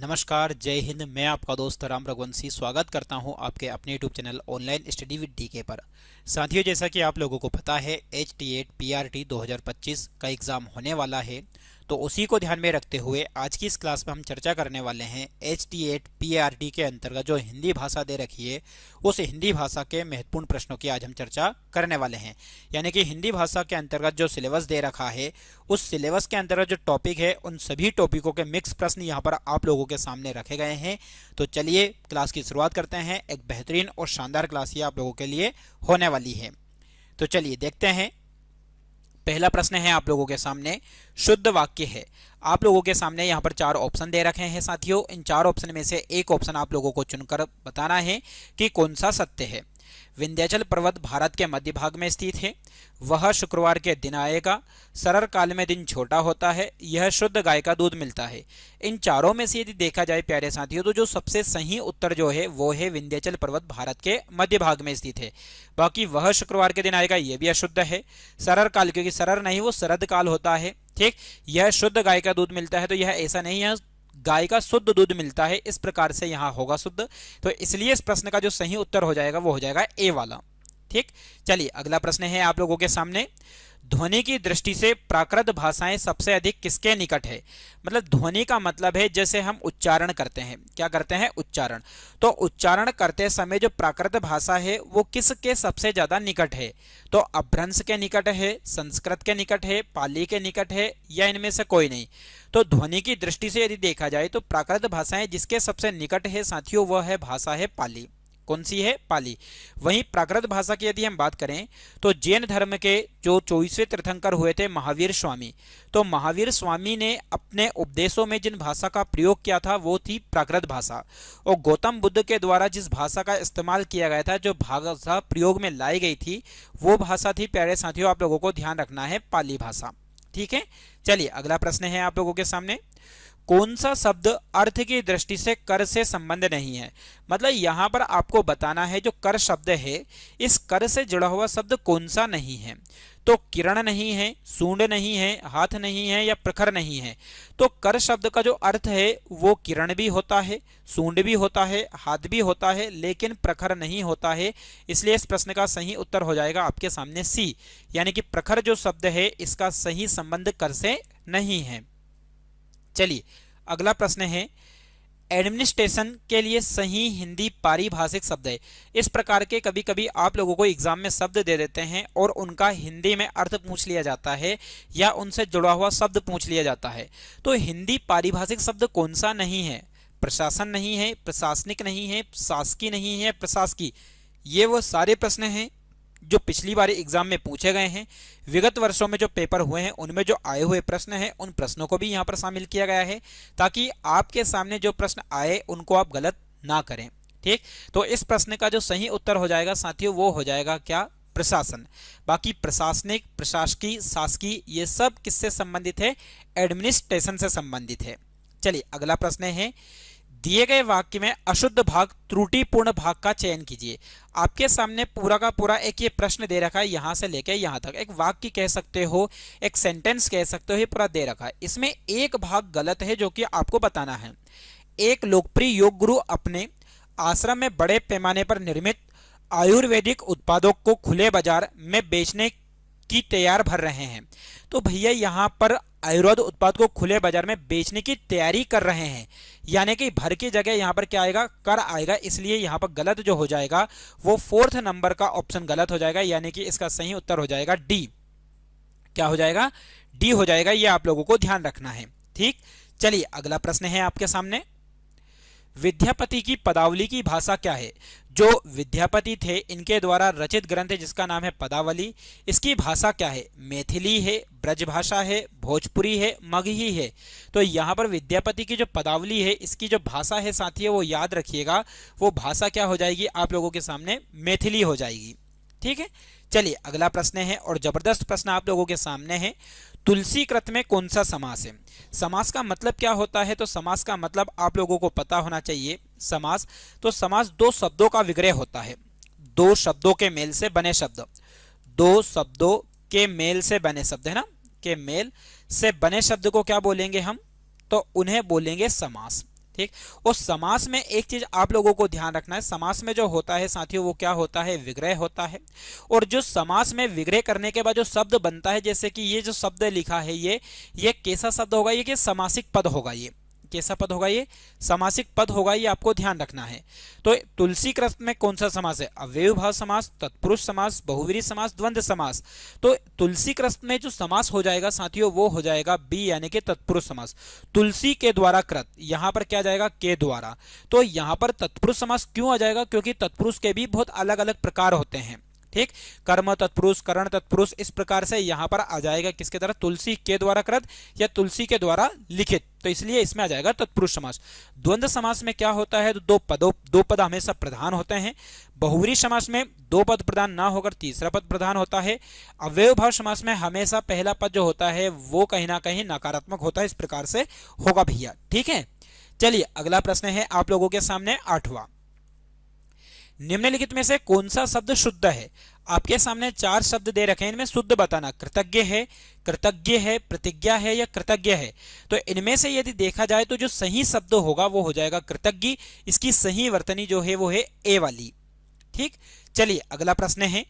नमस्कार, जय हिंद। मैं आपका दोस्त राम रघुवंशी स्वागत करता हूं आपके अपने YouTube channel online study with DK पर। साथियों, जैसा कि आप लोगों को पता है HT8 PRT 2025 का एग्ज़ाम होने वाला है, तो उसी को ध्यान में रखते हुए आज की इस क्लास में हम चर्चा करने वाले हैं HT8 PRT के अंतर्गत जो हिंदी भाषा दे रखी है उस हिंदी भाषा के महत्वपूर्ण प्रश्नों की आज हम चर्चा करने वाले हैं। यानी कि हिंदी भाषा के अंतर्गत जो सिलेबस दे रखा है उस सिलेबस के अंतर्गत जो टॉपिक है उन सभी टॉपिकों के मिक्स प्रश्न यहाँ पर आप लोगों के सामने रखे गए हैं। तो चलिए क्लास की शुरुआत करते हैं। एक बेहतरीन और शानदार क्लास ये आप लोगों के लिए होने वाली है। तो चलिए देखते हैं। पहला प्रश्न है आप लोगों के सामने, शुद्ध वाक्य है। आप लोगों के सामने यहाँ पर 4 ऑप्शन दे रखे हैं। साथियों, इन 4 ऑप्शन में से एक ऑप्शन आप लोगों को चुनकर बताना है कि कौन सा सत्य है। विंध्याचल पर्वत भारत के मध्य भाग में स्थित है। वह शुक्रवार के दिन आएगा। सरल काल में दिन छोटा होता है। यह शुद्ध गाय का दूध मिलता है। इन चारों में से यदि देखा जाए प्यारे साथियों, तो जो सबसे सही उत्तर जो है वो है विंध्याचल पर्वत भारत के मध्य भाग में स्थित है। बाकी वह शुक्रवार के दिन आएगा ये भी अशुद्ध है। सरल काल, क्योंकि सरल नहीं वो शरद काल होता है। ठीक, यह शुद्ध गाय का दूध मिलता है, तो यह ऐसा नहीं है गाय का शुद्ध दूध मिलता है, इस प्रकार से यहां होगा शुद्ध। तो इसलिए इस प्रश्न का जो सही उत्तर हो जाएगा वो हो जाएगा ए वाला। ठीक, चलिए अगला प्रश्न है आप लोगों के सामने, ध्वनि की दृष्टि से प्राकृत भाषाएं सबसे अधिक किसके निकट है। मतलब ध्वनि का मतलब है जैसे हम उच्चारण करते हैं, क्या करते हैं, उच्चारण। तो उच्चारण करते समय जो प्राकृत भाषा है वो किसके सबसे ज्यादा निकट है। तो अपभ्रंश के निकट है, संस्कृत के निकट है, पाली के निकट है, या इनमें से कोई नहीं। तो ध्वनि की दृष्टि से यदि देखा जाए तो प्राकृत भाषाएं जिसके सबसे निकट है साथियों वह है भाषा है पाली। कौन सी है, पाली। वहीं प्राकृत भाषा की यदि हम बात करें तो जैन धर्म के जो 24वें तीर्थंकर हुए थे महावीर स्वामी, तो महावीर स्वामी ने अपने उपदेशों में जिन भाषा का प्रयोग किया था वो थी प्राकृत भाषा। और गौतम बुद्ध के द्वारा जिस भाषा का इस्तेमाल किया गया था, जो भाषा प्रयोग में लाई गई थी वो भाषा थी प्यारे साथियों, आप लोगों को ध्यान रखना है, पाली भाषा। ठीक है, चलिए अगला प्रश्न है आप लोगों के सामने, कौन सा शब्द अर्थ की दृष्टि से कर से संबंध नहीं है। मतलब यहां पर आपको बताना है जो कर शब्द है इस कर से जुड़ा हुआ शब्द कौन सा नहीं है। तो किरण नहीं है, सूंड नहीं है, हाथ नहीं है, या प्रखर नहीं है। तो कर शब्द का जो अर्थ है वो किरण भी होता है, सूंड भी होता है, हाथ भी होता है, लेकिन प्रखर नहीं होता है। इसलिए इस प्रश्न का सही उत्तर हो जाएगा आपके सामने सी, यानी कि प्रखर जो शब्द है इसका सही संबंध कर से नहीं है। चलिए अगला प्रश्न है, एडमिनिस्ट्रेशन के लिए सही हिंदी पारिभाषिक शब्द है। इस प्रकार के कभी कभी आप लोगों को एग्जाम में शब्द दे देते हैं और उनका हिंदी में अर्थ पूछ लिया जाता है या उनसे जुड़ा हुआ शब्द पूछ लिया जाता है। तो हिंदी पारिभाषिक शब्द कौन सा नहीं है। प्रशासन नहीं है, प्रशासनिक नहीं है, शासकीय नहीं है, प्रशासकीय। ये वो सारे प्रश्न हैं जो पिछली बार एग्जाम में पूछे गए हैं। विगत वर्षों में जो पेपर हुए हैं उनमें जो आए हुए प्रश्न हैं उन प्रश्नों को भी यहाँ पर शामिल किया गया है, ताकि आपके सामने जो प्रश्न आए उनको आप गलत ना करें। ठीक, तो इस प्रश्न का जो सही उत्तर हो जाएगा साथियों वो हो जाएगा क्या, प्रशासन। बाकी प्रशासनिक, प्रशासकीय, शासकीय ये सब किससे संबंधित है, एडमिनिस्ट्रेशन से संबंधित है। चलिए अगला प्रश्न है, दिए गए वाक्य में अशुद्ध भाग त्रुटिपूर्ण भाग का चयन कीजिए। आपके सामने पूरा का पूरा एक ये प्रश्न दे रखा है, यहां से लेकर यहां तक एक वाक्य कह सकते हो, एक सेंटेंस कह सकते हो, ये पूरा दे रखा है। इसमें एक भाग गलत है जो कि आपको बताना है। एक लोकप्रिय योग गुरु अपने आश्रम में बड़े पैमाने पर निर्मित आयुर्वेदिक उत्पादों को खुले बाजार में बेचने की तैयार भर रहे हैं। तो भैया यहाँ पर आयुर्वेद उत्पाद को खुले बाजार में बेचने की तैयारी कर रहे हैं, यानी कि भर की जगह यहाँ पर क्या आएगा, कर आएगा। इसलिए यहाँ पर गलत जो हो जाएगा वो 4th नंबर का ऑप्शन गलत हो जाएगा, यानी कि इसका सही उत्तर हो जाएगा डी। क्या हो जाएगा, डी हो जाएगा। ये आप लोगों को ध्यान रखना है। ठीक, चलिए अगला प्रश्न है आपके सामने, विद्यापति की पदावली की भाषा क्या है। जो विद्यापति थे इनके द्वारा रचित ग्रंथ है जिसका नाम है पदावली, इसकी भाषा क्या है, मैथिली है, ब्रजभाषा है, भोजपुरी है, मगही है। तो यहाँ पर विद्यापति की जो पदावली है इसकी जो भाषा है साथियों वो याद रखिएगा, वो भाषा क्या हो जाएगी आप लोगों के सामने, मैथिली हो जाएगी। ठीक है, चलिए अगला प्रश्न है और जबरदस्त प्रश्न आप लोगों के सामने है, तुलसी कृत में कौन सा समास है। समास का मतलब क्या होता है, तो समास का मतलब आप लोगों को पता होना चाहिए। समास, तो समास दो शब्दों का विग्रह होता है, दो शब्दों के मेल से बने शब्द, दो शब्दों के मेल से बने शब्द है ना, के मेल से बने शब्द को क्या बोलेंगे हम, तो उन्हें बोलेंगे समास। ठीक। और समास में एक चीज आप लोगों को ध्यान रखना है, समास में जो होता है साथियों वो क्या होता है, विग्रह होता है। और जो समास में विग्रह करने के बाद जो शब्द बनता है, जैसे कि ये जो शब्द लिखा है ये कैसा शब्द होगा, ये कि समासिक पद होगा। ये कैसा पद होगा, ये समासिक पद होगा, ये आपको ध्यान रखना है। तो तुलसी कृत में कौन सा समास है, अव्ययीभाव समास, तत्पुरुष समास, बहुव्रीहि समास, द्वंद्व समास। तो तुलसी कृत में जो समास हो जाएगा साथियों वो हो जाएगा बी, यानी कि तत्पुरुष समास। तुलसी के द्वारा कृत, यहां पर क्या जाएगा, के द्वारा। तो यहां पर तत्पुरुष समास क्यों आ जाएगा, क्योंकि तत्पुरुष के भी बहुत अलग अलग प्रकार होते हैं। ठीक, कर्म तत्पुरुष, करण तत्पुरुष, इस प्रकार से यहां पर आ जाएगा किसके द्वारा, तुलसी के द्वारा कृत या तुलसी के द्वारा लिखित, तो इसलिए इसमें आ जाएगा तत्पुरुष समास। द्वंद्व समास में क्या होता है, तो दो पद हमेशा प्रधान होते हैं। बहुव्रीहि समास में दो पद प्रधान ना होकर तीसरा पद प्रधान होता है। अव्ययीभाव समास में हमेशा पहला पद जो होता है वो कहीं ना कहीं नकारात्मक होता है, इस प्रकार से होगा भैया। ठीक है, चलिए अगला प्रश्न है आप लोगों के सामने 8वां। निम्नलिखित में से कौन सा शब्द शुद्ध है। आपके सामने 4 शब्द दे रखे हैं, इनमें शुद्ध बताना। कृतज्ञ है, कृतज्ञ है, प्रतिज्ञा है या कृतज्ञ है। तो इनमें से यदि देखा जाए तो जो सही शब्द होगा वो हो जाएगा कृतज्ञ। इसकी सही वर्तनी जो है वो है ए वाली। ठीक, चलिए अगला प्रश्न है,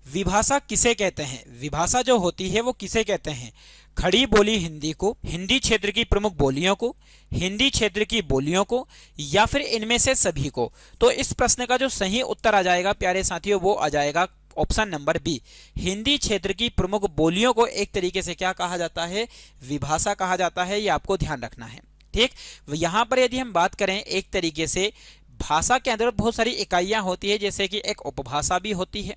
विभाषा किसे कहते हैं। विभाषा जो होती है वो किसे कहते हैं, खड़ी बोली हिंदी को, हिंदी क्षेत्र की प्रमुख बोलियों को, हिंदी क्षेत्र की बोलियों को, या फिर इनमें से सभी को। तो इस प्रश्न का जो सही उत्तर आ जाएगा प्यारे साथियों वो आ जाएगा ऑप्शन नंबर बी। हिंदी क्षेत्र की प्रमुख बोलियों को एक तरीके से क्या कहा जाता है, विभाषा कहा जाता है, ये आपको ध्यान रखना है। ठीक, यहां पर यदि हम बात करें एक तरीके से भाषा के अंदर बहुत सारी इकाइयां होती है, जैसे कि एक उपभाषा भी होती है,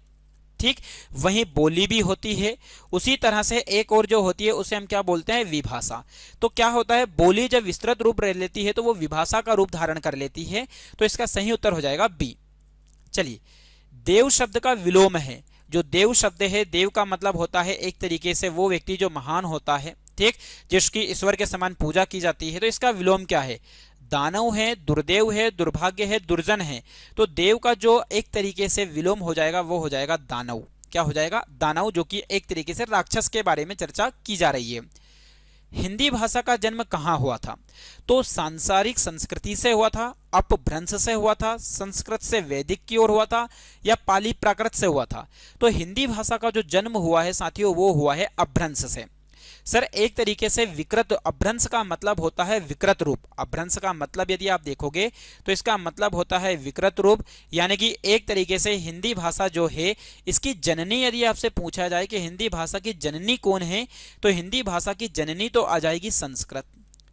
ठीक, वहीं बोली भी होती है। उसी तरह से एक और जो होती है उसे हम क्या बोलते हैं, विभाषा। तो क्या होता है, बोली जब विस्तृत रूप ले लेती है तो वो विभाषा का रूप धारण कर लेती है। तो इसका सही उत्तर हो जाएगा बी। चलिए, देव शब्द का विलोम है। जो देव शब्द है, देव का मतलब होता है एक तरीके से वो व्यक्ति जो महान होता है, ठीक, जिसकी ईश्वर के समान पूजा की जाती है। तो इसका विलोम क्या है, दानव है, दुर्देव है, दुर्भाग्य है, दुर्जन है। तो देव का जो एक तरीके से विलोम हो जाएगा वो हो जाएगा दानव। क्या हो जाएगा, दानव, जो कि एक तरीके से राक्षस के बारे में चर्चा की जा रही है। हिंदी भाषा का जन्म कहाँ हुआ था, तो सांसारिक संस्कृति से हुआ था, अपभ्रंश से हुआ था, संस्कृत से वैदिक की ओर हुआ था, या पाली प्राकृत से हुआ था। तो हिंदी भाषा का जो जन्म हुआ है साथियों वो हुआ है अपभ्रंश से। सर एक तरीके से विकृत, अपभ्रंश का मतलब होता है विकृत रूप। अपभ्रंश का मतलब यदि आप देखोगे तो इसका मतलब होता है विकृत रूप, यानी कि एक तरीके से हिंदी भाषा जो है इसकी जननी, यदि आपसे पूछा जाए कि हिंदी भाषा की जननी कौन है, तो हिंदी भाषा की जननी तो आ जाएगी संस्कृत।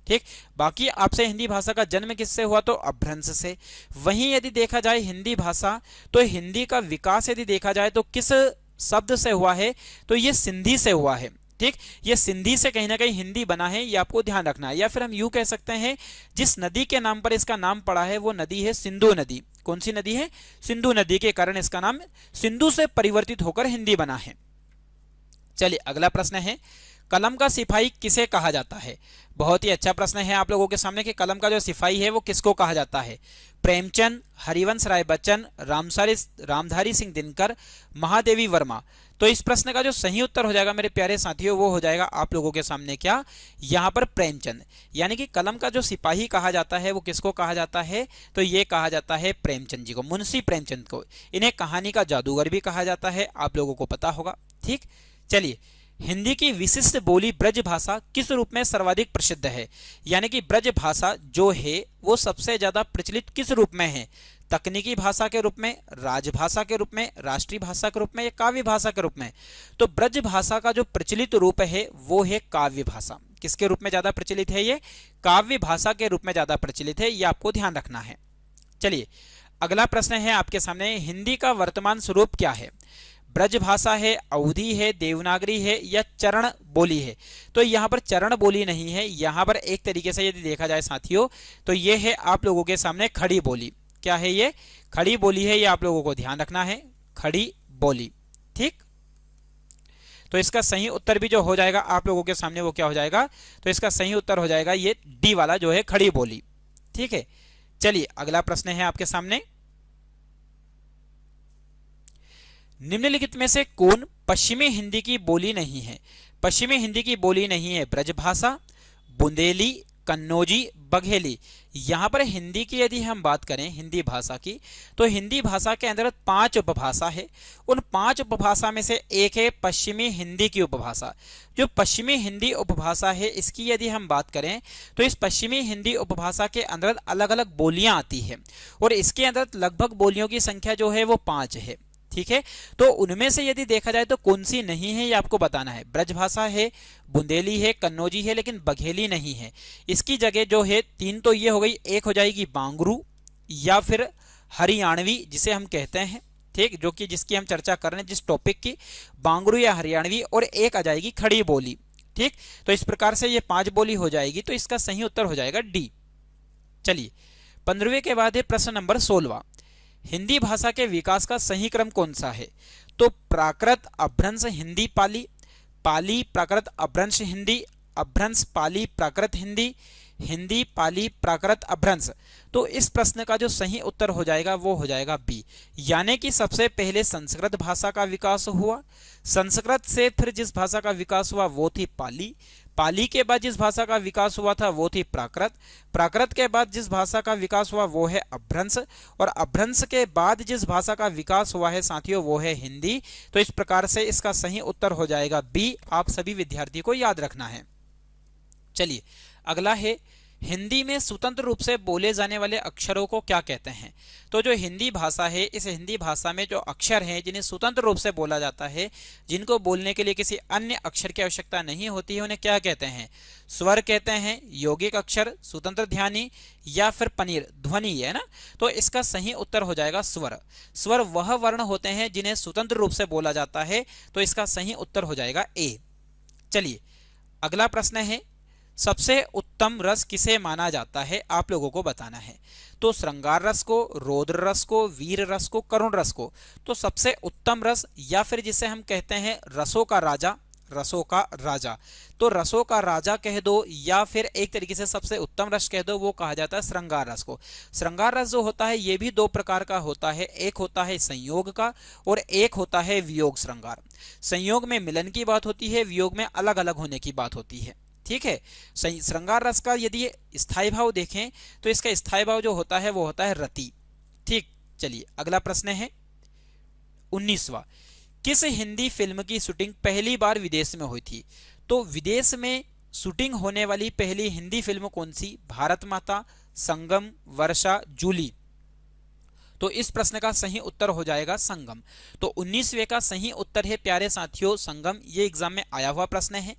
ठीक, बाकी आपसे हिंदी भाषा का जन्म किससे हुआ, तो अपभ्रंश से। वहीं यदि देखा जाए हिंदी भाषा, तो हिंदी का विकास यदि देखा जाए तो किस शब्द से हुआ है, तो ये सिंधी से हुआ है। ठीक, ये सिंधी से कहीं ना कहीं हिंदी बना है, ये आपको ध्यान रखना है। या फिर हम यूं कह सकते हैं, जिस नदी के नाम पर इसका नाम पड़ा है वो नदी है सिंधु नदी। कौन सी नदी है, सिंधु नदी के कारण इसका नाम सिंधु से परिवर्तित होकर हिंदी बना है। चलिए अगला प्रश्न है, कलम का सिपाही किसे कहा जाता है। बहुत ही अच्छा प्रश्न है आप लोगों के सामने कि कलम का जो सिपाही है वो किसको कहा जाता है। प्रेमचंद, हरिवंश राय बच्चन, रामधारी सिंह दिनकर, महादेवी वर्मा। तो इस प्रश्न का जो सही उत्तर हो जाएगा मेरे प्यारे साथियों वो हो जाएगा आप लोगों के सामने क्या, यहाँ पर प्रेमचंद। यानी कि कलम का जो सिपाही कहा जाता है वो किसको कहा जाता है, तो ये कहा जाता है प्रेमचंद जी को, मुंशी प्रेमचंद को। इन्हें कहानी का जादूगर भी कहा जाता है, आप लोगों को पता होगा। ठीक, चलिए, हिंदी की विशिष्ट बोली ब्रज भाषा किस रूप में सर्वाधिक प्रसिद्ध है। यानी कि ब्रज भाषा जो है वो सबसे ज्यादा प्रचलित किस रूप में है, तकनीकी भाषा के रूप में, राजभाषा के रूप में, राष्ट्रीय भाषा के रूप में, या काव्य भाषा के रूप में। तो ब्रज भाषा का जो प्रचलित रूप है वो है काव्य भाषा। किसके रूप में ज्यादा प्रचलित है, ये काव्य भाषा के रूप में ज्यादा प्रचलित है, ये आपको ध्यान रखना है। चलिए अगला प्रश्न है आपके सामने, हिंदी का वर्तमान स्वरूप क्या है। ब्रज भाषा है, अवधी है, देवनागरी है, या चरण बोली है। तो यहाँ पर चरण बोली नहीं है, यहाँ पर एक तरीके से यदि देखा जाए साथियों तो ये है आप लोगों के सामने खड़ी बोली। क्या है ये, खड़ी बोली है, ये आप लोगों को ध्यान रखना है, खड़ी बोली। ठीक, तो इसका सही उत्तर भी जो हो जाएगा आप लोगों के सामने वो क्या हो जाएगा, तो इसका सही उत्तर हो जाएगा ये डी वाला जो है खड़ी बोली। ठीक है, चलिए अगला प्रश्न है आपके सामने, निम्नलिखित में से कौन पश्चिमी हिंदी की बोली नहीं है। पश्चिमी हिंदी की बोली नहीं है ब्रजभाषा, बुंदेली, कन्नौजी, बघेली। यहाँ पर हिंदी की यदि हम बात करें, हिंदी भाषा की, तो हिंदी भाषा के अंदर 5 उपभाषा है। उन 5 उपभाषा में से एक है पश्चिमी हिंदी की उपभाषा। जो पश्चिमी हिंदी उपभाषा है, इसकी यदि हम बात करें तो इस पश्चिमी हिंदी उपभाषा के अंदर अलग अलग बोलियां आती है और इसके अंदर लगभग बोलियों की संख्या जो है वो 5 है। ठीक है, तो उनमें से यदि देखा जाए तो कौन सी नहीं है ये आपको बताना है। ब्रजभाषा है, बुंदेली है, कन्नौजी है, लेकिन बघेली नहीं है। इसकी जगह जो है 3 तो ये हो गई, एक हो जाएगी बांगरू या फिर हरियाणवी जिसे हम कहते हैं, ठीक, जो कि जिसकी हम चर्चा कर रहे हैं, जिस टॉपिक की, बांगरू या हरियाणवी, और एक आ जाएगी खड़ी बोली। ठीक, तो इस प्रकार से ये 5 बोली हो जाएगी, तो इसका सही उत्तर हो जाएगा डी। चलिए 15वें के बाद है प्रश्न नंबर 16। हिंदी भाषा के विकास का सही क्रम कौन सा है? तो प्राकृत अपभ्रंश हिंदी पाली, पाली प्राकृत अपभ्रंश हिंदी, अपभ्रंश पाली प्राकृत हिंदी, हिंदी पाली प्राकृत अपभ्रंश। तो इस प्रश्न का जो सही उत्तर हो जाएगा वो हो जाएगा बी, यानी कि सबसे पहले संस्कृत भाषा का विकास हुआ, संस्कृत से फिर जिस भाषा का विकास हुआ वो थी पाली, पाली के बाद जिस भाषा का विकास हुआ था वो थी प्राकृत, प्राकृत के बाद जिस भाषा का विकास हुआ वो है अपभ्रंश, और अपभ्रंश के बाद जिस भाषा का विकास हुआ है साथियों वो है हिंदी। तो इस प्रकार से इसका सही उत्तर हो जाएगा बी। आप सभी विद्यार्थी को याद रखना है। चलिए अगला है, हिंदी में स्वतंत्र रूप से बोले जाने वाले अक्षरों को क्या कहते हैं? तो जो हिंदी भाषा है, इस हिंदी भाषा में जो अक्षर हैं जिन्हें स्वतंत्र रूप से बोला जाता है, जिनको बोलने के लिए किसी अन्य अक्षर की आवश्यकता नहीं होती है, उन्हें क्या कहते हैं? स्वर कहते हैं, यौगिक अक्षर, स्वतंत्र ध्वनि, या फिर पनीर ध्वनि है ना। तो इसका सही उत्तर हो जाएगा स्वर। स्वर वह वर्ण होते हैं जिन्हें स्वतंत्र रूप से बोला जाता है, तो इसका सही उत्तर हो जाएगा ए। चलिए अगला प्रश्न है, सबसे उत्तम रस किसे माना जाता है? आप लोगों को बताना है। तो श्रृंगार रस को, रौद्र रस को, वीर रस को, करुण रस को। तो सबसे उत्तम रस, या फिर जिसे हम कहते हैं रसों का राजा, रसों का राजा, तो रसों का राजा कह दो, या फिर एक तरीके से सबसे उत्तम रस कह दो, वो कहा जाता है श्रृंगार रस को। श्रृंगार रस जो होता है ये भी 2 प्रकार का होता है, एक होता है संयोग का और एक होता है वियोग श्रृंगार। संयोग में मिलन की बात होती है, वियोग में अलग अलग होने की बात होती है। ठीक है, श्रृंगार रस का यदि स्थायी भाव देखें तो इसका स्थायी भाव जो होता है वो होता है रति। ठीक, चलिए अगला प्रश्न है 19वां, किस हिंदी फिल्म की शूटिंग पहली बार विदेश में हुई थी? तो विदेश में शूटिंग होने वाली पहली हिंदी फिल्म कौन सी? भारत माता, संगम, वर्षा, जूली। तो इस प्रश्न का सही उत्तर हो जाएगा संगम। तो 19वें का सही उत्तर है प्यारे साथियों संगम। ये एग्जाम में आया हुआ प्रश्न है।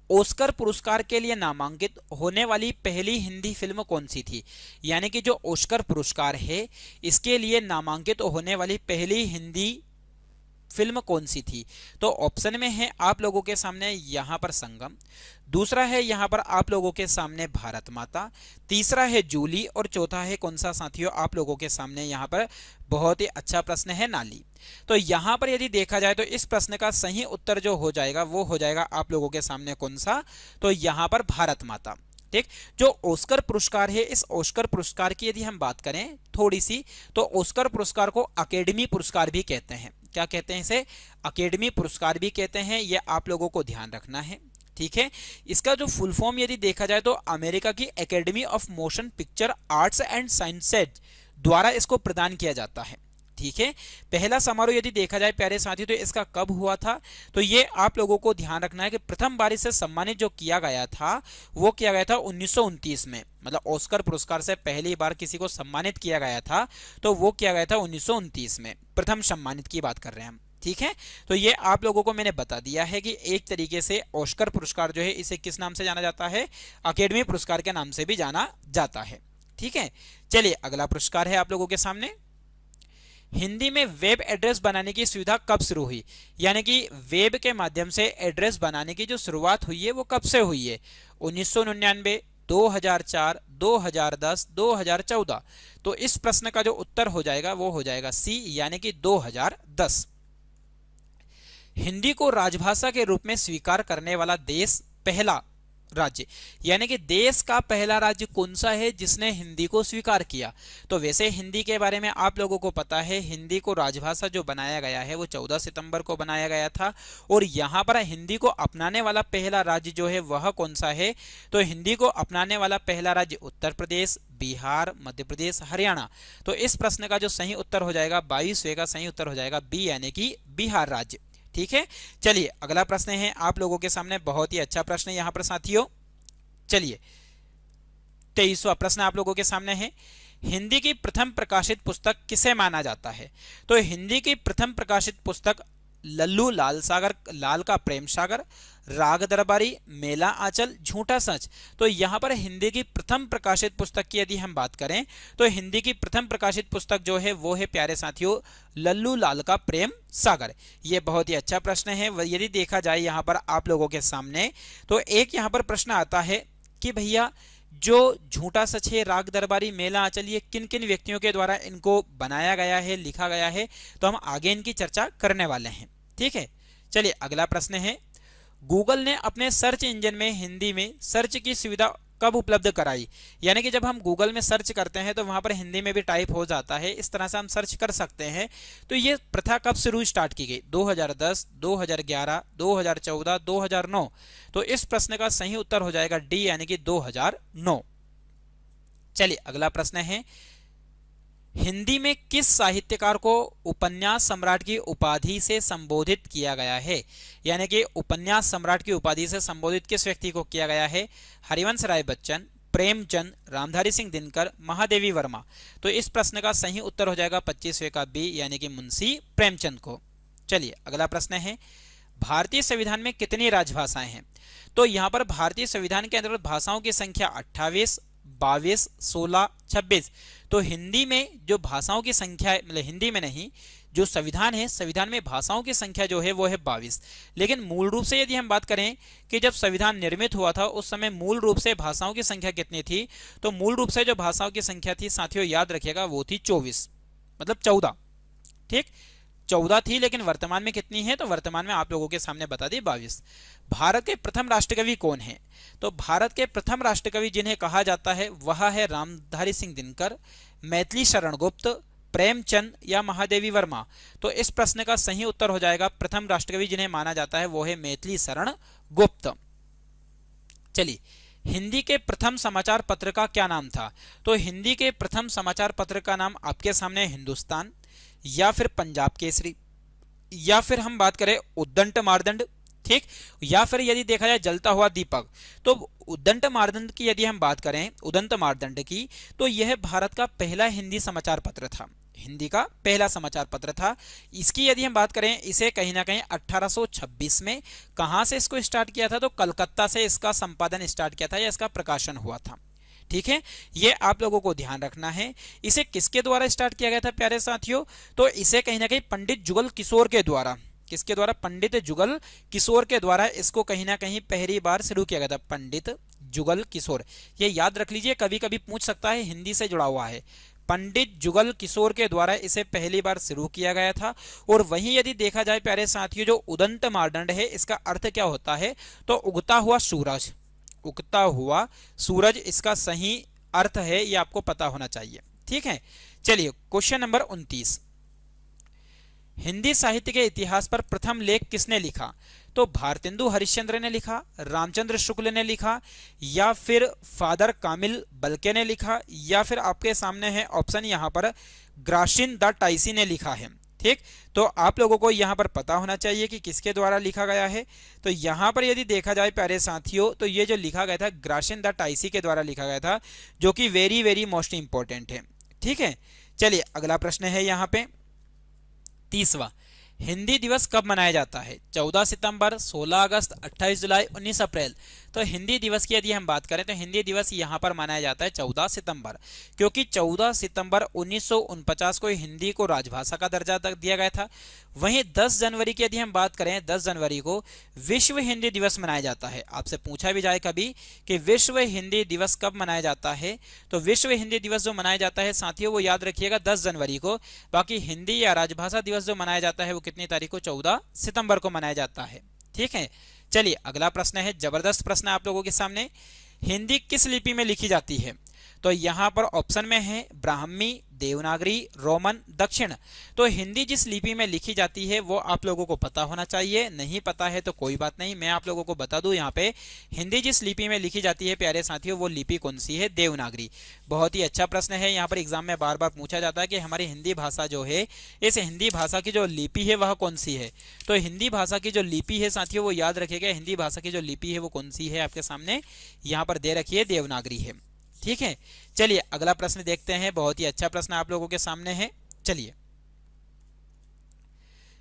ऑस्कर पुरस्कार के लिए नामांकित होने वाली पहली हिंदी फिल्म कौन सी थी? यानी कि जो ऑस्कर पुरस्कार है इसके लिए नामांकित होने वाली पहली हिंदी फिल्म कौन सी थी? तो ऑप्शन में है आप लोगों के सामने यहां पर संगम, दूसरा है यहां पर आप लोगों के सामने भारत माता, तीसरा है जूली, और चौथा है कौन सा साथियों? आप लोगों के सामने यहां पर बहुत ही अच्छा प्रश्न है, नाली। तो यहां पर यदि देखा जाए तो इस प्रश्न का सही उत्तर जो हो जाएगा वो हो जाएगा आप लोगों के सामने कौन सा? तो यहां पर भारत माता। ठीक, जो ऑस्कर पुरस्कार है, इस ऑस्कर पुरस्कार की यदि हम बात करें थोड़ी सी, तो ऑस्कर पुरस्कार को अकेडमी पुरस्कार भी कहते हैं। क्या कहते हैं इसे? अकेडमी पुरस्कार भी कहते हैं। ये आप लोगों को ध्यान रखना है। ठीक है, इसका जो फुल फॉर्म यदि देखा जाए तो अमेरिका की academy of motion picture arts and sciences द्वारा इसको प्रदान किया जाता है। ठीक है, पहला समारोह यदि देखा जाए प्यारे साथी तो इसका कब हुआ था? तो ये आप लोगों को ध्यान रखना है कि प्रथम बार इसे सम्मानित जो किया गया था वो किया गया था 1929 में। मतलब ऑस्कर पुरस्कार से पहली बार किसी को सम्मानित किया गया था तो वो किया गया था 1929 में, प्रथम सम्मानित की बात कर रहे हैं हम। ठीक है, तो ये आप लोगों को मैंने बता दिया है कि एक तरीके से ऑस्कर पुरस्कार जो है इसे किस नाम से जाना जाता है? अकेडमी पुरस्कार के नाम से भी जाना जाता है। ठीक है, चलिए अगला पुरस्कार है आप लोगों के सामने। हिंदी में वेब एड्रेस बनाने की सुविधा कब शुरू हुई? यानी कि वेब के माध्यम से एड्रेस बनाने की जो शुरुआत हुई है वो कब से हुई है? 1999, 2004, 2010, 2014। तो इस प्रश्न का जो उत्तर हो जाएगा वो हो जाएगा सी, यानी कि 2010। हिंदी को राजभाषा के रूप में स्वीकार करने वाला देश पहला राज्य, यानी कि देश का पहला राज्य कौन सा है जिसने हिंदी को स्वीकार किया। तो वैसे हिंदी के बारे में आप लोगों को पता है, हिंदी को राजभाषा जो बनाया गया है वो 14 सितंबर को बनाया गया था। और यहाँ पर हिंदी को अपनाने वाला पहला राज्य जो है वह कौन सा है, तो हिंदी को अपनाने वाला पहला राज्य उत्तर प्रदेश, बिहार, मध्य प्रदेश, हरियाणा। तो इस प्रश्न का जो सही उत्तर हो जाएगा 22वें का सही उत्तर हो जाएगा बी, यानी कि बिहार राज्य। ठीक है, चलिए अगला प्रश्न है आप लोगों के सामने, बहुत ही अच्छा प्रश्न है यहाँ पर साथियों। चलिए 23वां प्रश्न आप लोगों के सामने है, हिंदी की प्रथम प्रकाशित पुस्तक किसे माना जाता है। तो हिंदी की प्रथम प्रकाशित पुस्तक लल्लू लाल का प्रेम सागर, राग दरबारी, मेला आंचल, झूठा सच। तो यहां पर हिंदी की प्रथम प्रकाशित पुस्तक की यदि हम बात करें तो हिंदी की प्रथम प्रकाशित पुस्तक जो है वो है प्यारे साथियों लल्लू लाल का प्रेम सागर। ये बहुत ही अच्छा प्रश्न है। यदि देखा जाए यहां पर आप लोगों के सामने तो एक यहां पर प्रश्न आता है कि भैया जो झूठा सच है, राग दरबारी, मेला आंचल, ये किन किन व्यक्तियों के द्वारा इनको बनाया गया है, लिखा गया है, तो हम आगे इनकी चर्चा करने वाले हैं। ठीक है, चलिए अगला प्रश्न है, गूगल ने अपने सर्च इंजन में हिंदी में सर्च की सुविधा कब उपलब्ध कराई। यानी कि जब हम गूगल में सर्च करते हैं तो वहां पर हिंदी में भी टाइप हो जाता है, इस तरह से हम सर्च कर सकते हैं। तो ये प्रथा कब शुरू स्टार्ट की गई, 2010, 2011, 2014, 2009। तो इस प्रश्न का सही उत्तर हो जाएगा डी, यानी कि 2009। चलिए अगला प्रश्न है, हिंदी में किस साहित्यकार को उपन्यास सम्राट की उपाधि से संबोधित किया गया है। यानी कि उपन्यास सम्राट की उपाधि से संबोधित किस व्यक्ति को किया गया है, हरिवंश राय बच्चन, प्रेमचंद, रामधारी सिंह दिनकर, महादेवी वर्मा। तो इस प्रश्न का सही उत्तर हो जाएगा 25वें का बी, यानी कि मुंशी प्रेमचंद को। चलिए अगला प्रश्न है, भारतीय संविधान में कितनी राजभाषाएं हैं। तो यहां पर भारतीय संविधान के अंतर्गत भाषाओं की संख्या 28, 22, 16, 26। तो हिंदी में जो भाषाओं की संख्या है, मतलब हिंदी में नहीं, जो संविधान है, संविधान में भाषाओं की संख्या जो है वो है 22। लेकिन मूल रूप से यदि हम बात करें कि जब संविधान निर्मित हुआ था उस समय मूल रूप से भाषाओं की संख्या कितनी थी, तो मूल रूप से जो भाषाओं की संख्या थी साथियों याद रखिएगा वो थी 24, मतलब 14। ठीक, 14 थी, लेकिन वर्तमान में कितनी है, तो वर्तमान में आप लोगों के सामने बता दी 22। भारत के प्रथम राष्ट्रकवि कौन है। तो भारत के प्रथम राष्ट्रकवि जिन्हें कहा जाता है वह है रामधारी सिंह दिनकर, मैथिली शरण गुप्त, प्रेमचंद या महादेवी वर्मा। तो इस प्रश्न का सही उत्तर हो जाएगा प्रथम राष्ट्रकवि जिन्हें माना जाता है वो है मैथिली शरण गुप्त। चलिए, हिंदी के प्रथम समाचार पत्र का क्या नाम था। तो हिंदी के प्रथम समाचार पत्र का नाम आपके सामने हिंदुस्तान, या फिर पंजाब केसरी, या फिर हम बात करें उद्दंड मार्दंड। ठीक, या फिर यदि देखा जाए जलता हुआ दीपक। तो उद्दंड मार्दंड की यदि हम बात करें, उदंत मार्दंड की, तो यह भारत का पहला हिंदी समाचार पत्र था, हिंदी का पहला समाचार पत्र था। इसकी यदि हम बात करें, इसे कहीं ना कहीं 1826 में कहां से इसको स्टार्ट किया था, तो कलकत्ता से इसका संपादन स्टार्ट किया था या इसका प्रकाशन हुआ था। ठीक है, ये आप लोगों को ध्यान रखना है। इसे किसके द्वारा स्टार्ट किया गया था प्यारे साथियों, तो इसे कहीं ना कहीं पंडित जुगल किशोर के द्वारा, किसके द्वारा, पंडित जुगल किशोर के द्वारा इसको कहीं ना कहीं पहली बार शुरू किया गया था, पंडित जुगल किशोर। ये याद रख लीजिए, कभी कभी पूछ सकता है, हिंदी से जुड़ा हुआ है। पंडित जुगल किशोर के द्वारा इसे पहली बार शुरू किया गया था। और वहीं यदि देखा जाए प्यारे साथियों, जो उदंत मार्दंड है इसका अर्थ क्या होता है, तो उगता हुआ सूरज, उगता हुआ सूरज इसका सही अर्थ है, ये आपको पता होना चाहिए। ठीक है, चलिए क्वेश्चन नंबर 29, हिंदी साहित्य के इतिहास पर प्रथम लेख किसने लिखा। तो भारतेंदु हरिश्चंद्र ने लिखा, रामचंद्र शुक्ल ने लिखा, या फिर फादर कामिल बल्के ने लिखा, या फिर आपके सामने है ऑप्शन यहाँ पर ग्राशिन द टाइसी ने लिखा है। ठीक, तो आप लोगों को यहाँ पर पता होना चाहिए कि किसके द्वारा लिखा गया है। तो यहाँ पर यदि देखा जाए प्यारे साथियों, तो ये जो लिखा गया था ग्राशिन द टाइसी के द्वारा लिखा गया था, जो कि वेरी वेरी मोस्ट इंपॉर्टेंट है। ठीक है, चलिए अगला प्रश्न है यहाँ पे 30वां, हिंदी दिवस कब मनाया जाता है। 14 सितंबर, 16 अगस्त, 28 जुलाई, 19 अप्रैल। तो हिंदी दिवस की यदि हम बात करें तो हिंदी दिवस यहाँ पर मनाया जाता है 14 सितंबर, क्योंकि 14 सितंबर 1949 को हिंदी को राजभाषा का दर्जा दिया गया था। वहीं 10 जनवरी की यदि हम बात करें, 10 जनवरी को विश्व हिंदी दिवस मनाया जाता है। आपसे पूछा भी जाए कभी कि विश्व हिंदी दिवस कब मनाया जाता है, तो विश्व हिंदी दिवस जो मनाया जाता है साथियों वो याद रखिएगा 10 जनवरी को। बाकी हिंदी या राजभाषा दिवस जो मनाया जाता है वो कितनी तारीख को, 14 सितंबर को मनाया जाता है। ठीक है, चलिए अगला प्रश्न है, जबरदस्त प्रश्न है आप लोगों के सामने। हिंदी किस लिपि में लिखी जाती है? तो यहां पर ऑप्शन में है ब्राह्मी, देवनागरी, रोमन, दक्षिण। तो हिंदी जिस लिपि में लिखी जाती है वो आप लोगों को पता होना चाहिए, नहीं पता है तो कोई बात नहीं, मैं आप लोगों को बता दूं यहाँ पे हिंदी जिस लिपि में लिखी जाती है प्यारे साथियों, वो लिपि कौन सी है? देवनागरी। बहुत ही अच्छा प्रश्न है, यहाँ पर एग्जाम में बार बार पूछा जाता है कि हमारी हिंदी भाषा जो है, इस हिंदी भाषा की जो लिपि है वह कौन सी है? तो हिंदी भाषा की जो लिपि है साथियों वो याद रखिएगा, हिंदी भाषा की जो लिपि है वो कौन सी है? आपके सामने यहाँ पर दे रखी है, देवनागरी है। ठीक है, चलिए अगला प्रश्न देखते हैं। बहुत ही अच्छा प्रश्न आप लोगों के सामने है। चलिए,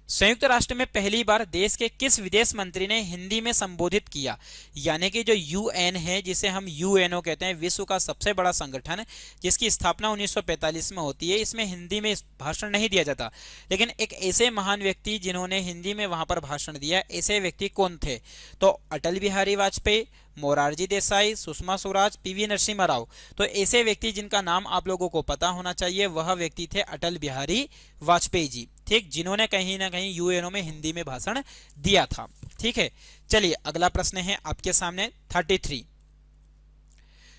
संयुक्त राष्ट्र में पहली बार देश के किस विदेश मंत्री ने हिंदी में संबोधित किया? यानी कि जो यूएन है, जिसे हम यूएनओ कहते हैं, विश्व का सबसे बड़ा संगठन, जिसकी स्थापना 1945 में होती है, इसमें हिंदी में भाषण नहीं दिया जाता, लेकिन एक ऐसे महान व्यक्ति जिन्होंने हिंदी में वहां पर भाषण दिया, ऐसे व्यक्ति कौन थे? तो अटल बिहारी वाजपेयी, मोरारजी देसाई, सुषमा स्वराज, पीवी नरसिम्हा राव। तो ऐसे व्यक्ति जिनका नाम आप लोगों को पता होना चाहिए, वह व्यक्ति थे अटल बिहारी वाजपेयी जी, ठीक, जिन्होंने कहीं ना कहीं यूएनओ में हिंदी में भाषण दिया था। ठीक है, चलिए अगला प्रश्न है आपके सामने 33।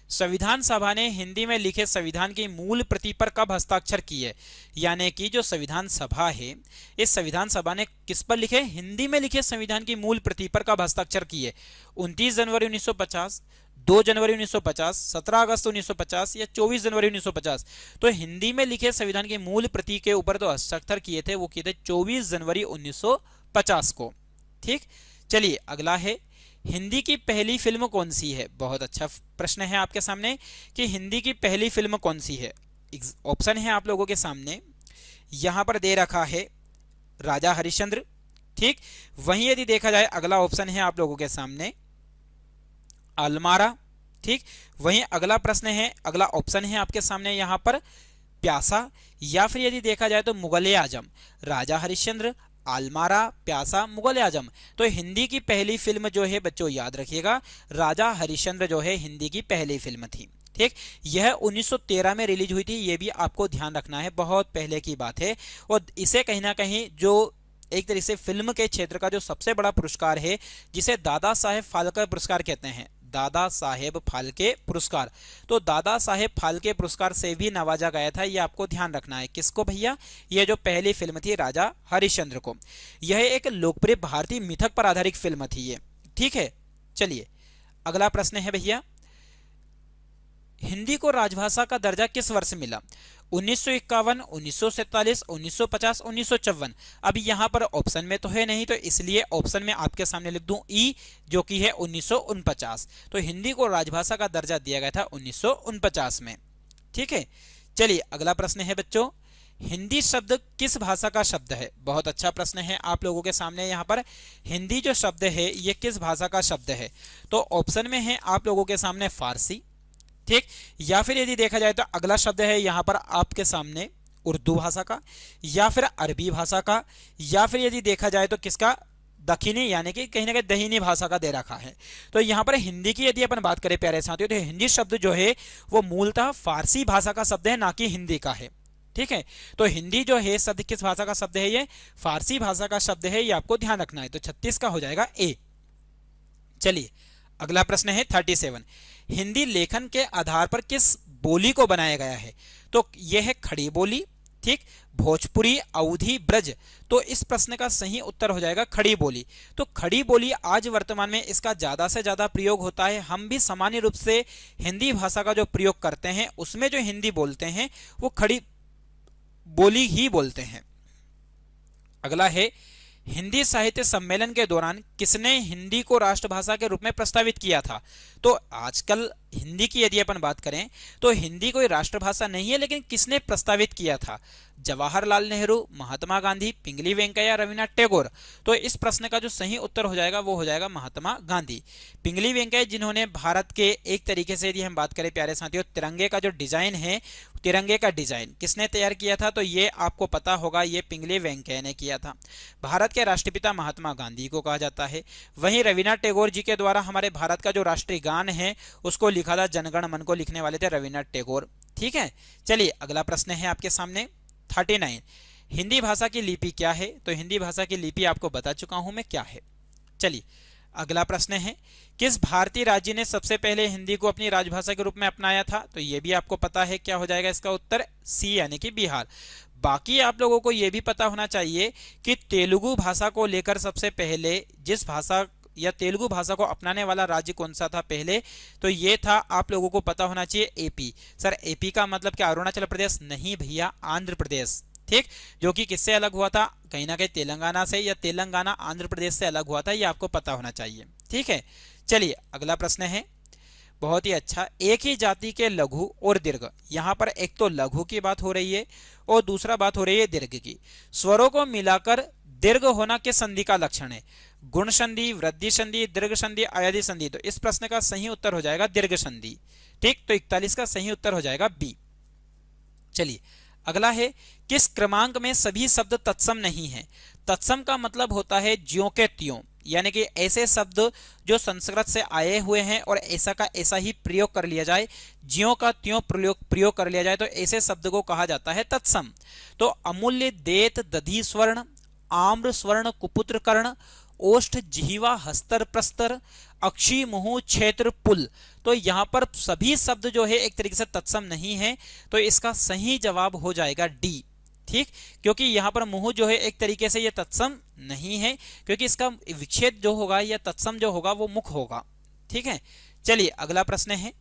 संविधान सभा ने हिंदी में लिखे संविधान की मूल प्रति पर कब हस्ताक्षर किए? यानी कि जो संविधान सभा है, इस संविधान सभा ने किस पर लिखे? हिंदी में लिखे संविधान की मूल प्रति पर कब हस्ताक्षर किए? 29 जनवरी 1950, 2 जनवरी 1950, 17 अगस्त 1950 या 24 जनवरी 1950? तो हिंदी में लिखे संविधान की मूल प्रति के ऊपर तो हस्ताक्षर किए थे, वो किए थे 24 जनवरी 1950 को। ठीक, चलिए अगला है, हिंदी की पहली फिल्म कौन सी है? बहुत अच्छा प्रश्न है आपके सामने कि हिंदी की पहली फिल्म कौन सी है। ऑप्शन है आप लोगों के सामने, यहां पर दे रखा है राजा हरिश्चंद्र। ठीक, वहीं यदि देखा जाए अगला ऑप्शन है आप लोगों के सामने अलमारा। ठीक, वहीं अगला प्रश्न है, अगला ऑप्शन है आपके सामने यहां पर प्यासा, या फिर यदि देखा जाए तो मुगल आजम। राजा हरिश्चंद्र, आलमारा, प्यासा, मुगल आजम। तो हिंदी की पहली फिल्म जो है बच्चों याद रखिएगा, राजा हरिश्चंद्र जो है हिंदी की पहली फिल्म थी। ठीक, यह 1913 में रिलीज हुई थी, यह भी आपको ध्यान रखना है, बहुत पहले की बात है। और इसे कहीं ना कहीं जो एक तरीके से फिल्म के क्षेत्र का जो सबसे बड़ा पुरस्कार है, जिसे दादा साहेब फाल्के पुरस्कार कहते हैं, दादा साहेब फाल्के पुरस्कार, तो दादा साहेब फाल्के पुरस्कार से भी नवाजा गया था, ये आपको ध्यान रखना है। किसको भैया? ये जो पहली फिल्म थी राजा हरिश्चंद्र को। यह एक लोकप्रिय भारतीय मिथक पर आधारित फिल्म थी ये। ठीक है, चलिए अगला प्रश्न है भैया, हिंदी को राजभाषा का दर्जा किस वर्ष मिला? 1951, 1947, 1950, 1954। अब यहां पर ऑप्शन में तो है नहीं, तो इसलिए ऑप्शन में आपके सामने लिख दूं ई, जो कि है 1949। तो हिंदी को राजभाषा का दर्जा दिया गया था 1949 में। ठीक है, चलिए अगला प्रश्न है बच्चों, हिंदी शब्द किस भाषा का शब्द है? बहुत अच्छा प्रश्न है आप लोगों के सामने। यहाँ पर हिंदी जो शब्द है ये किस भाषा का शब्द है? तो ऑप्शन में है आप लोगों के सामने फारसी। ठीक, या फिर यदि देखा जाए तो अगला शब्द है यहां पर आपके सामने उर्दू भाषा का, या फिर अरबी भाषा का, या फिर यदि देखा जाए तो किसका? दक्षिणी, यानी कि कहीं ना कहीं दहीनी भाषा का दे रखा है। तो यहां पर हिंदी की यदि अपन बात करें प्यारे साथियों, तो हिंदी शब्द जो है वो मूलतः फारसी भाषा का शब्द है, ना कि हिंदी का है। ठीक है, तो हिंदी जो है शब्द किस भाषा का शब्द है? ये फारसी भाषा का शब्द है, ये आपको ध्यान रखना है। तो 36 का हो जाएगा ए। चलिए अगला प्रश्न है 37, हिंदी लेखन के आधार पर किस बोली को बनाया गया है? तो यह है खड़ी बोली। ठीक, भोजपुरी, अवधी, ब्रज। तो इस प्रश्न का सही उत्तर हो जाएगा खड़ी बोली। तो खड़ी बोली आज वर्तमान में इसका ज्यादा से ज्यादा प्रयोग होता है। हम भी सामान्य रूप से हिंदी भाषा का जो प्रयोग करते हैं उसमें जो हिंदी बोलते हैं वो खड़ी बोली ही बोलते हैं। अगला है, हिंदी साहित्य सम्मेलन के दौरान किसने हिंदी को राष्ट्रभाषा के रूप में प्रस्तावित किया था? तो आजकल हिंदी की यदि अपन बात करें तो हिंदी कोई राष्ट्रभाषा नहीं है, लेकिन किसने प्रस्तावित किया था? जवाहरलाल नेहरू, महात्मा गांधी, पिंगली वेंकैया, रविन्द्रनाथ टैगोर। तो इस प्रश्न का जो सही उत्तर हो जाएगा वो हो जाएगा महात्मा गांधी। पिंगली वेंकैया जिन्होंने भारत के एक तरीके से यदि हम बात करें प्यारे साथियों, तिरंगे का जो डिजाइन है, तिरंगे का डिजाइन किसने तैयार किया था? तो ये आपको पता होगा, ये पिंगली वेंकैया ने किया था। भारत के राष्ट्रपिता महात्मा गांधी को कहा जाता है। वहीं रविन्द्रनाथ टैगोर जी के द्वारा हमारे भारत का जो राष्ट्रीय गान है उसको लिखा था, जनगण मन को लिखने वाले थे रविन्द्रनाथ टैगोर। ठीक है, चलिए अगला प्रश्न है आपके सामने 39, हिंदी भाषा की लिपि क्या है? तो हिंदी भाषा की लिपि आपको बता चुका हूं मैं क्या है। चलिए अगला प्रश्न है, किस भारतीय राज्य ने सबसे पहले हिंदी को अपनी राजभाषा के रूप में अपनाया था? तो ये भी आपको पता है, क्या हो जाएगा इसका उत्तर? सी यानी कि बिहार। बाकी आप लोगों को ये भी पता होना चाहिए कि तेलुगु भाषा को लेकर सबसे पहले जिस भाषा या तेलुगु भाषा को अपनाने वाला राज्य कौन सा था पहले? तो ये था, आप लोगों को पता होना चाहिए, एपी। सर एपी का मतलब क्या अरुणाचल प्रदेश? नहीं भैया, आंध्र प्रदेश। ठीक, जो कि किससे अलग हुआ था? कहीं ना कहीं तेलंगाना से, या तेलंगाना आंध्र प्रदेश से अलग हुआ था, ये आपको पता होना चाहिए। ठीक है, चलिए अगला प्रश्न है, बहुत ही अच्छा। एक ही जाति के लघु और दीर्घ, यहाँ पर एक तो लघु की बात हो रही है और दूसरा बात हो रही है दीर्घ की। स्वरों को मिलाकर दीर्घ होना किस संधि का लक्षण है? गुण संधि, वृद्धि संधि, दीर्घ संधि, अयधि संधि। तो इस प्रश्न का सही उत्तर हो जाएगा दीर्घ संधि। ठीक, तो 41 का सही उत्तर हो जाएगा बी। चलिए अगला है, किस क्रमांक में सभी शब्द तत्सम नहीं है? तत्सम का मतलब होता है ज्यों के त्यों, यानी कि ऐसे शब्द जो संस्कृत से आए हुए हैं और ऐसा का ऐसा ही प्रयोग कर लिया जाए, ज्यों का त्यों प्रयोग कर लिया जाए, तो ऐसे शब्द को कहा जाता है तत्सम। तो अमूल्य, देत, दधि स्वर्ण, आम्र स्वर्ण, कुपुत्र कर्ण, ओष्ठ, जिह्वा, हस्तर, प्रस्तर, अक्षी, मुहु, क्षेत्र, पुल। तो यहाँ पर सभी शब्द जो है एक तरीके से तत्सम नहीं है, तो इसका सही जवाब हो जाएगा डी। ठीक, क्योंकि यहाँ पर मुहु जो है एक तरीके से ये तत्सम नहीं है, क्योंकि इसका विच्छेद जो होगा या तत्सम जो होगा वो मुख होगा। ठीक है, चलिए अगला प्रश्न है,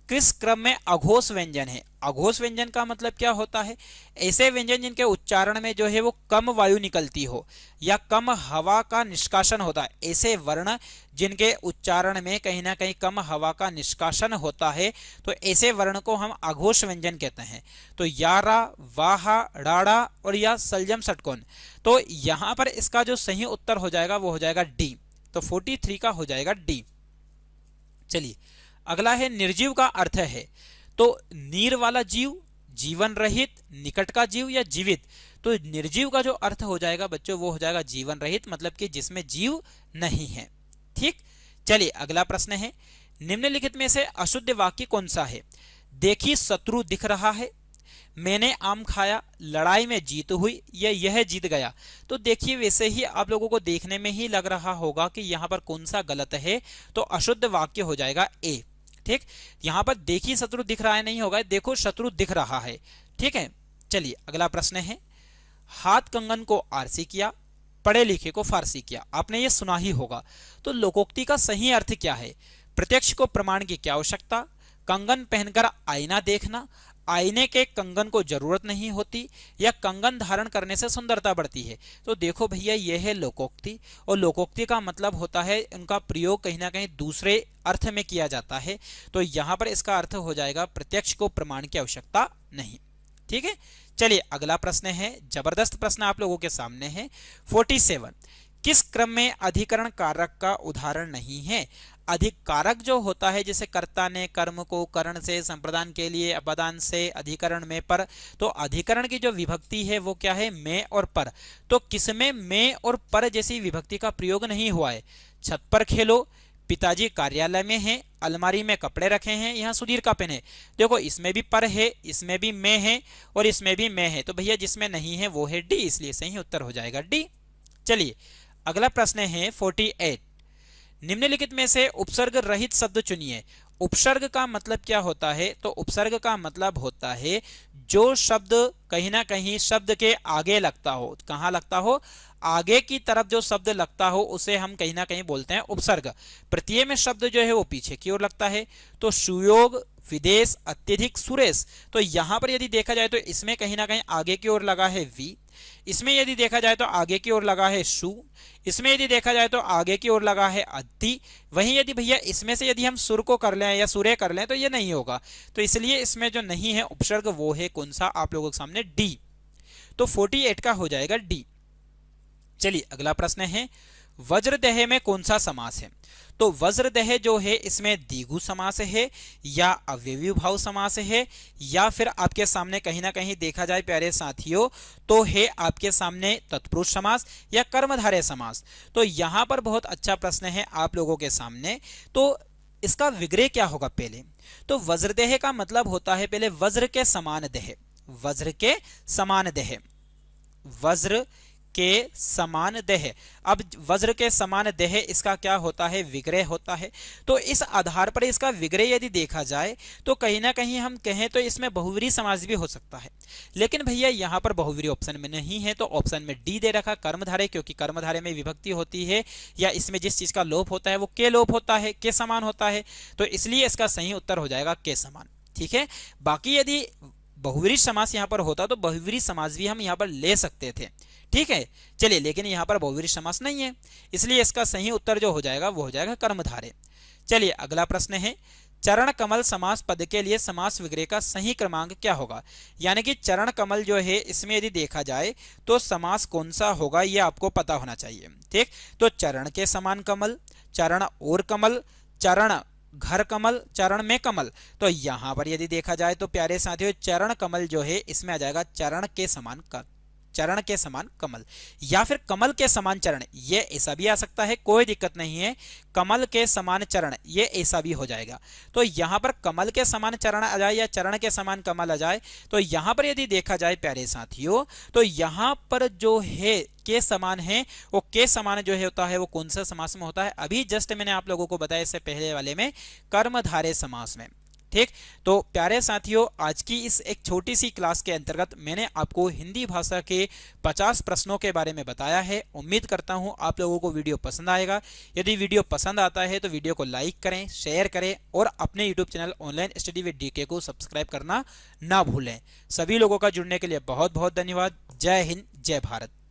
किस क्रम में अघोष व्यंजन है? अघोष व्यंजन का मतलब क्या होता है? ऐसे व्यंजन जिनके उच्चारण में जो है वो कम वायु निकलती हो या कम हवा का निष्कासन होता है, ऐसे वर्ण जिनके उच्चारण में कहीं ना कहीं कम हवा का निष्कासन होता है, तो ऐसे वर्ण को हम अघोष व्यंजन कहते हैं। तो यारा, वाहा, राड़ा और या सलजम षटकोण। तो यहां पर इसका जो सही उत्तर हो जाएगा वो हो जाएगा डी। तो 43 का हो जाएगा डी। चलिए अगला है, निर्जीव का अर्थ है। तो नीर वाला जीव, जीवन रहित, निकट का जीव या जीवित। तो निर्जीव का जो अर्थ हो जाएगा बच्चों वो हो जाएगा जीवन रहित, मतलब कि जिसमें जीव नहीं है। ठीक, चलिए अगला प्रश्न है, निम्नलिखित में से अशुद्ध वाक्य कौन सा है? देखी शत्रु दिख रहा है, मैंने आम खाया, लड़ाई में जीत हुई, यह जीत गया। तो देखिए वैसे ही आप लोगों को देखने में ही लग रहा होगा कि यहाँ पर कौन सा गलत है, तो अशुद्ध वाक्य हो जाएगा ए। ठीक, यहाँ पर देखिए शत्रु दिख रहा है नहीं होगा, देखो शत्रु दिख रहा है। ठीक है, चलिए अगला प्रश्न है, हाथ कंगन को आरसी किया, पढ़े लिखे को फारसी किया। आपने ये सुना ही होगा। तो लोकोक्ति का सही अर्थ क्या है? प्रत्यक्ष को प्रमाण की क्या आवश्यकता, कंगन पहनकर आईना देखना, आईने के कंगन को जरूरत नहीं होती, या कंगन धारण करने से सुंदरता बढ़ती है। तो देखो भैया यह है लोकोक्ति, और लोकोक्ति का मतलब होता है उनका प्रयोग कहीं ना कहीं दूसरे अर्थ में किया जाता है। तो यहां पर इसका अर्थ हो जाएगा प्रत्यक्ष को प्रमाण की आवश्यकता नहीं। ठीक है, चलिए अगला प्रश्न है, जबरदस्त प्रश्न आप लोगों के सामने है। 47, किस क्रम में अधिकरण कारक का उदाहरण नहीं है? अधिक कारक जो होता है, जैसे कर्ता ने कर्म को करण से, संप्रदान के लिए अपदान से, अधिकरण में पर। तो अधिकरण की जो विभक्ति है वो क्या है? में और पर। तो किसमें में और पर जैसी विभक्ति का प्रयोग नहीं हुआ है? छत पर खेलो, पिताजी कार्यालय में हैं, अलमारी में कपड़े रखे हैं, यहाँ सुधीर का पेन है। देखो इसमें भी पर है, इसमें भी में है और इसमें भी में है। तो भैया जिसमें नहीं है वो है डी, इसलिए सही उत्तर हो जाएगा डी। चलिए अगला प्रश्न है 48, निम्नलिखित में से उपसर्ग रहित शब्द चुनिए। उपसर्ग का मतलब क्या होता है? तो उपसर्ग का मतलब होता है जो शब्द कहीं ना कहीं शब्द के आगे लगता हो। कहाँ लगता हो? आगे की तरफ जो शब्द लगता हो उसे हम कहीं ना कहीं बोलते हैं उपसर्ग। प्रत्यय में शब्द जो है वो पीछे की ओर लगता है। तो सुयोग, विदेश, अत्यधिक, सुरेश। तो यहां पर यदि देखा जाए तो इसमें कहीं ना कहीं आगे की ओर लगा है वी, इसमें यदि देखा जाए तो आगे की ओर लगा है सु, इसमें यदि देखा जाए तो आगे की ओर लगा है अति। वहीं यदि भैया इसमें से यदि हम सुर को कर लें या सूर्य कर लें तो ये नहीं होगा। तो इसलिए इसमें जो नहीं है उपसर्ग वो है कौन सा? आप लोगों के सामने डी। तो 48 का हो जाएगा डी। चलिए अगला प्रश्न है, वज्रदेह में कौन सा समास है? तो वज्रदेह जो है इसमें द्विगु समास है या अव्ययी भाव समास है, या फिर आपके सामने कहीं ना कहीं देखा जाए प्यारे साथियों तो है आपके सामने तत्पुरुष समास या कर्मधारय समास। तो यहां पर बहुत अच्छा प्रश्न है आप लोगों के सामने। तो इसका विग्रह क्या होगा? पहले तो वज्रदेह का मतलब होता है पहले वज्र के समान देह, वज्र के समान देह, वज्र के समान देह। अब वज्र के समान देह इसका क्या होता है, विग्रह होता है। तो इस आधार पर इसका विग्रह यदि देखा जाए तो कहीं ना कहीं हम कहें तो इसमें बहुव्रीहि समास भी हो सकता है। लेकिन भैया यहाँ पर बहुव्रीहि ऑप्शन में नहीं है, तो ऑप्शन में डी दे रखा कर्मधारय, क्योंकि कर्मधारय में विभक्ति होती है या इसमें जिस चीज का लोप होता है वो के लोप होता है, के समान होता है, तो इसलिए इसका सही उत्तर हो जाएगा के समान। ठीक है, बाकी यदि बहुव्रीहि समास यहाँ पर होता तो बहुव्रीहि समास भी हम यहाँ पर ले सकते थे। ठीक है, चलिए, लेकिन यहाँ पर बहुव्रीहि समास नहीं है, इसलिए इसका सही उत्तर जो हो जाएगा वो हो जाएगा कर्मधारय। चलिए अगला प्रश्न है, चरण कमल समास पद के लिए समास विग्रह का सही क्रमांक क्या होगा। यानी कि चरण कमल जो है इसमें यदि देखा जाए तो समास कौन सा होगा ये आपको पता होना चाहिए। ठीक, तो चरण के समान कमल, चरण और कमल, चरण घर कमल, चरण में कमल। तो यहां पर यदि देखा जाए तो प्यारे साथियों चरण कमल जो है इसमें आ जाएगा चरण के समान चरण के समान कमल, या फिर कमल के समान चरण, ये ऐसा भी आ सकता है, कोई दिक्कत नहीं है। कमल के समान चरण ये ऐसा भी हो जाएगा। तो यहां पर कमल के समान चरण आ जाए या चरण के समान कमल आ जाए, तो यहां पर यदि देखा जाए प्यारे साथियों तो यहां पर जो है के समान है, वो के समान जो है होता है वो कौन सा समास में होता है, अभी जस्ट मैंने आप लोगों को बताया इससे पहले वाले में, कर्मधारय समास में। ठीक, तो प्यारे साथियों आज की इस एक छोटी सी क्लास के अंतर्गत मैंने आपको हिंदी भाषा के 50 प्रश्नों के बारे में बताया है। उम्मीद करता हूं आप लोगों को वीडियो पसंद आएगा। यदि वीडियो पसंद आता है तो वीडियो को लाइक करें, शेयर करें और अपने YouTube channel online study with DK को सब्सक्राइब करना ना भूलें। सभी लोगों का जुड़ने के लिए बहुत बहुत धन्यवाद। जय हिंद, जय भारत।